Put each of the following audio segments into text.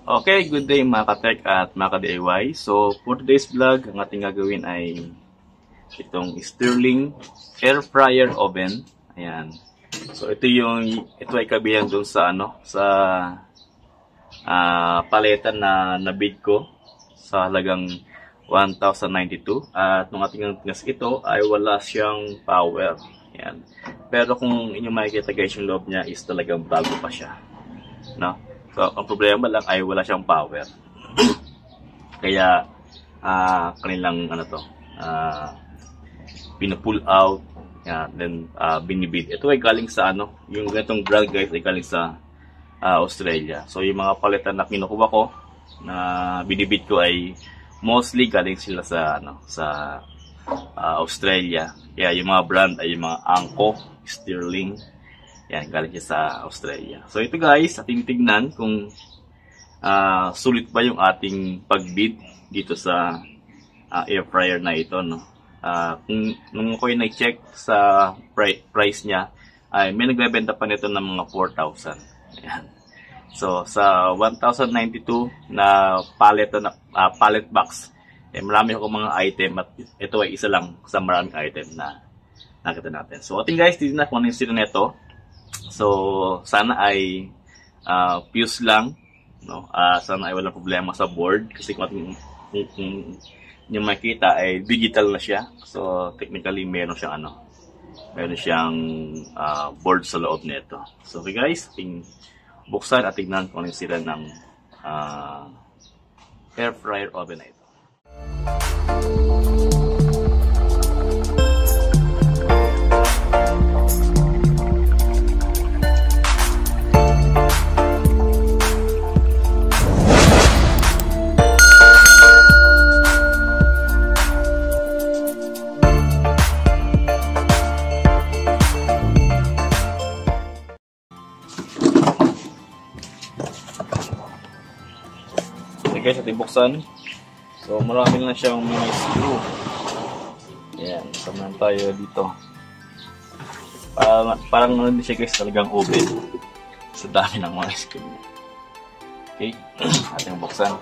Okay, good day mga ka-tech at mga ka-DIY. So, for today's vlog, ang ating gagawin ay itong Stirling Air Fryer Oven. Ayan. So, ito ay kabilang doon sa paletan na nabid ko sa halagang 1,092. At nung ating tingas ito ay wala siyang power. Ayan. Pero kung inyong makikita guys, yung loob niya is talagang bago pa siya. No? So, ang problema lang ay wala siyang power. Kaya, kanilang pinapull out, then binibid. Ito ay galing sa yung ganitong brand guys ay galing sa Australia. So, yung mga palitan na kinukuha ko, na binibid ko ay mostly galing sila sa Australia. Kaya yung mga brand ay yung mga Anko, Stirling. Yan, galing siya sa Australia. So ito guys, ating tignan kung sulit ba yung ating pagbid dito sa air fryer na ito, no? Nung ako'y nag-check sa price niya, ay may nagbebenta pa nito ng mga 4,000. Ayan. So sa 1,092 na pallet box, marami akong mga item at ito ay isa lang sa maraming item na nakita natin. So ating guys, tignan kung ano yung sila nito. So, sana ay fuse lang, no? Sana ay walang problema sa board kasi kung yung makita ay digital na siya. So, technically meron siyang board sa loob nito. So, okay guys, buksan at tignan kung ano sila ng air fryer oven na ito. Guys, ating buksan. So, marami na siyang mga screw. Ayan, samahan tayo dito. Parang hindi siya guys talagang oven. Sa dami ng mga screw. Okay, ating buksan.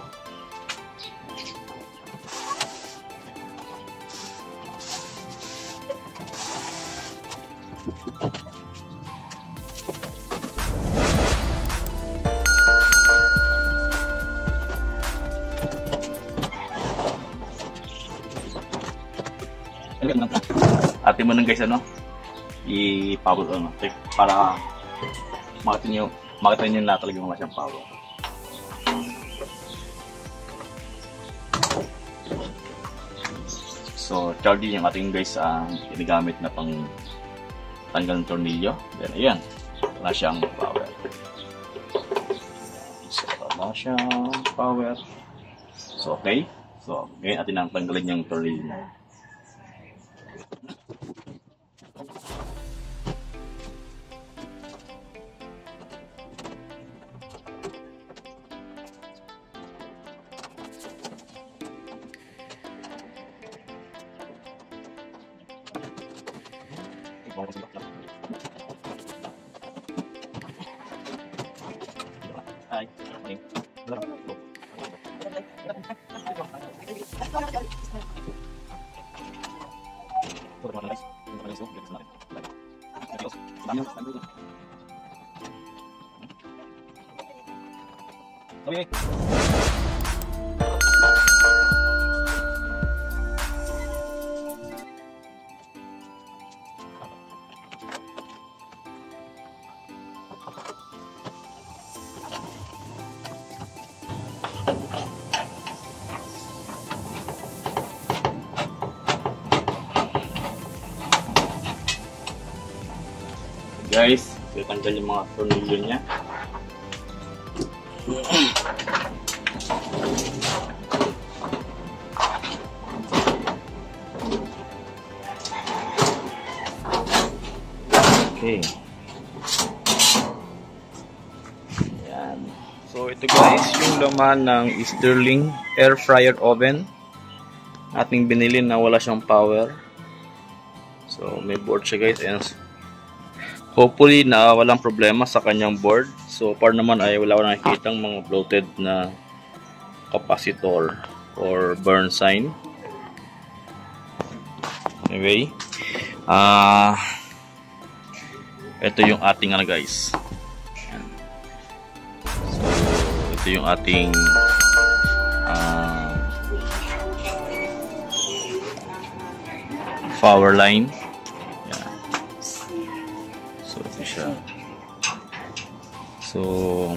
Atin mo nang guys i-power para makita nyo na talagang wala siyang power. So charging yung ating guys ginagamit na pang tanggal ng tornilyo. Then ayan, wala siyang power. So wala siyang power. So okay. So ngayon atin ang tanggalin yung tornilyo. Okay. Guys, tanggal yung mga tornilyo niya. Okay. Yan. So ito guys, yung laman ng Stirling Air Fryer Oven. Ating binili na wala siyang power. So may board siya guys. And hopefully na walang problema sa kanyang board. So far naman ay wala ko nakikitang mga bloated na capacitor or burn sign. Anyway, ito yung ating ano guys. So ito yung ating power line. Yan. So ito siya. So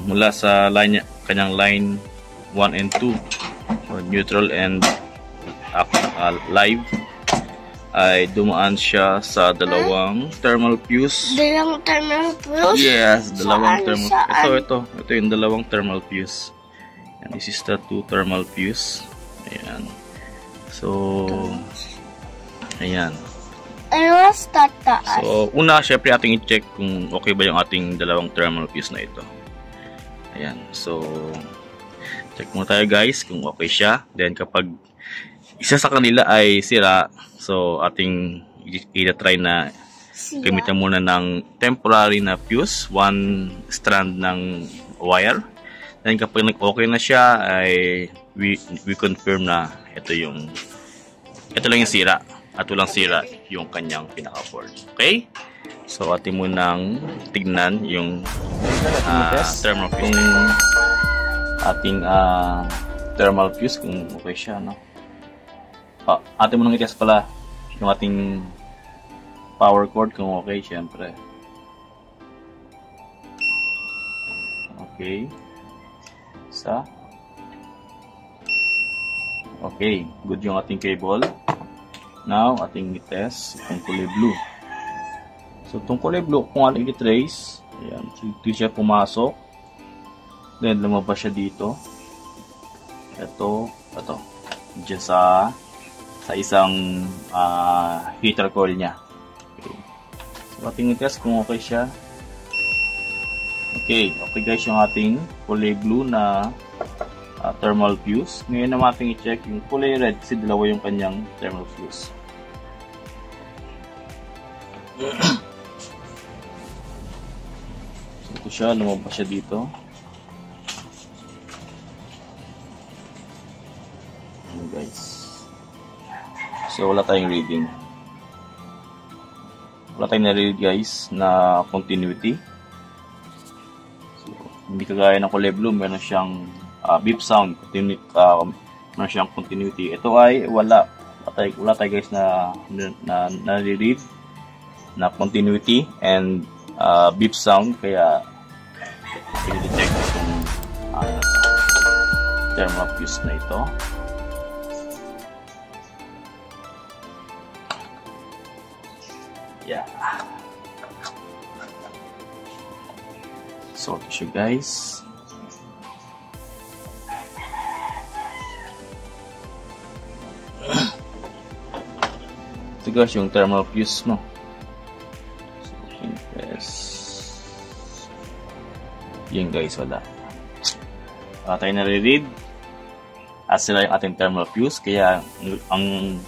mula sa line, kanyang line 1 and 2 or neutral and live ay dumaan siya sa dalawang thermal fuse. Dalawang thermal fuse? Yes, dalawang thermal fuse. Saan? Ito yung dalawang thermal fuse. And this is the 2 thermal fuse. Ayan. So, ayan. Ano sa taas? So, una, syempre ating i-check kung okay ba yung ating dalawang thermal fuse na ito. Ayan. So, check muna tayo guys kung okay siya. Then, kapag isa sa kanila ay sira, so ating i-try na gamitan muna ng temporary na fuse, 1 strand ng wire. Then kapag nag-okay na siya, ay we confirm na ito lang yung sira at walang sira yung kanyang pinaka-board. Okay? So ating munang tignan yung thermal fuse. Kung ating thermal fuse kung okay siya, no? Atin mo nang i-test pala yung ating power cord kung okay, syempre. Okay. Isa. Okay. Good yung ating cable. Now, ating i-test itong kulay blue. So, itong kulay blue, kung ating i-trace, ayan, dito siya pumasok. Then, lumabas siya dito. Ito. Diyan sa isang heater coil niya. Okay. So, ating i-test kung okay siya. Okay guys, yung ating kulay blue na thermal fuse. Ngayon naman ating i-check yung kulay red kasi dalawa yung kanyang thermal fuse. So, ito siya, lumabas siya dito. Ayan guys. So, wala tayong reading. Wala tayong na-read guys na continuity. So, hindi kagaya ng kulay blue, meron siyang beep sound. Meron siyang continuity. Ito ay wala tayo guys na na-read na continuity and beep sound. Kaya, i-detect itong thermal fuse na ito. Yeah. So, ito guys. Ito guys yung thermal fuse, no? So, press. Yun guys, wala. Tayo nare-read. At sila yung ating thermal fuse. Kaya, ang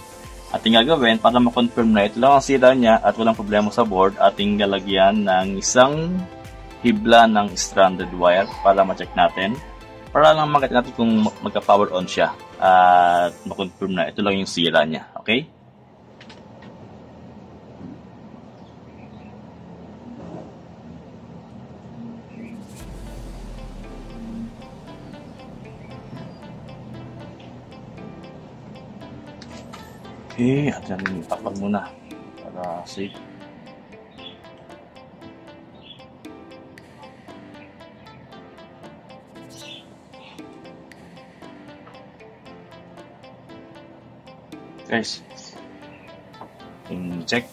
ating gagawin para ma-confirm na ito lang ang sira niya at walang problema sa board, ating lalagyan ng isang hibla ng stranded wire para ma-check natin. Para lang makita natin kung magka-power on siya at ma-confirm na ito lang yung sira niya. Okay? Okay, at yan, takpan muna para safe. Guys, check.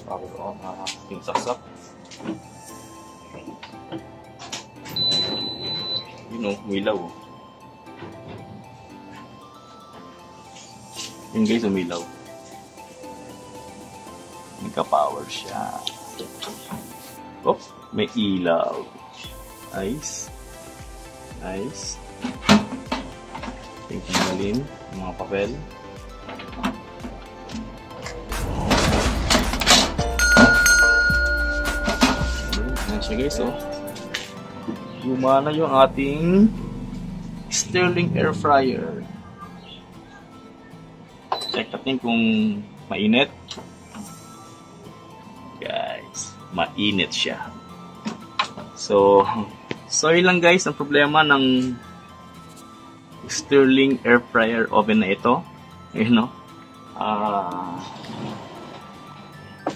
Power on ating saksak. Umilaw. Yun guys, umilaw. Nagka-power siya. Oops, may ilaw. Nice. Nice. Tanggalin yung mga papel. Ayan siya guys, oh. Gumana yung ating Sterling air fryer. Check natin kung mainit. Guys, mainit siya. So yun lang guys ang problema ng Sterling air fryer oven na ito. Ayun, no?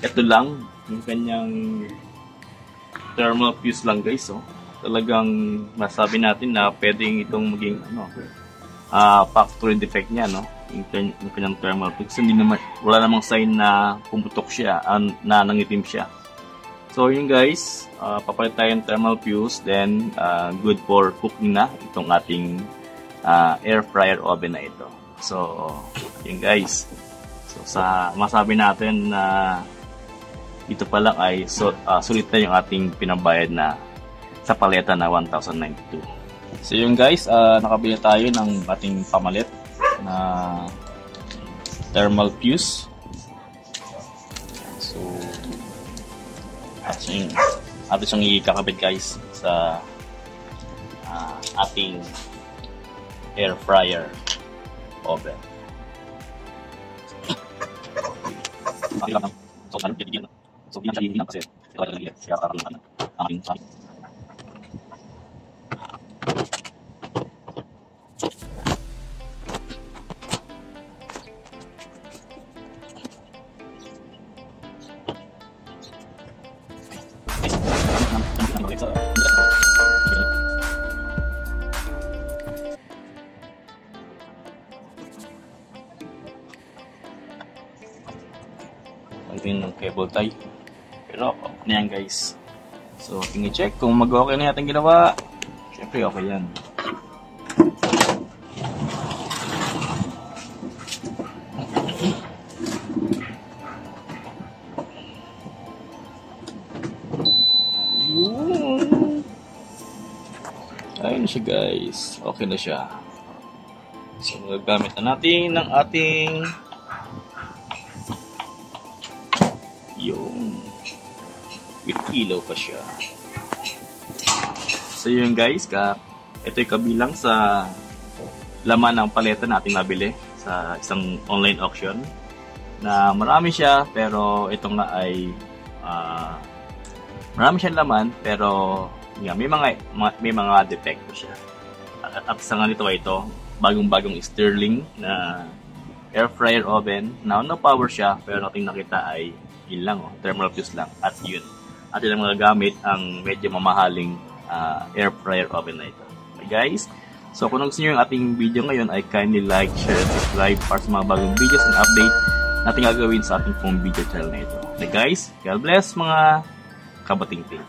Ito lang yung kanyang thermal fuse lang guys, oh. Talagang masabi natin na pwedeng itong maging factory defect niya, no? Yung kanyang thermal fuse. Hindi naman, wala namang sign na pumutok siya, na nangitim siya. So yun guys, papalit tayo ng thermal fuse, then good for cooking na itong ating air fryer oven na ito. So yun guys. So masabi natin na ito pa lang ay sulit na yung ating pinabayad na sa paleta na 1,092. So yun guys, nakabili tayo ng ating pamalit na thermal fuse. So atin siyang ikakabit guys sa ating air fryer oven. So yan siya hihinang kasi ito talaga nila siya karamihan ang aking sabi. Ito yung cable tie. Pero okay na yan guys. So tingin check kung mag-okay na natin ginawa. Siyempre okay yan. Ayun siya guys. Okay na siya. So gagamit na natin ng ating yung with ilaw pa siya. So yun guys, ito yung kabilang sa laman ng paleta natin nabili sa isang online auction na marami siya, pero ito nga ay marami siyang laman, pero yeah, may mga defecto siya. At sa nga nito ito, bagong-bagong Sterling na air fryer oven na no power siya, pero ating nakita ay yun lang, oh, thermal fuse lang, at yun atin lang magagamit ang medyo mamahaling air fryer oven na ito. Okay guys, so kung gusto nyo yung ating video ngayon ay kindly like, share, and subscribe para sa mga bagong videos and update natin gagawin sa ating pong video channel na ito. Okay guys, God bless mga kabating-ting.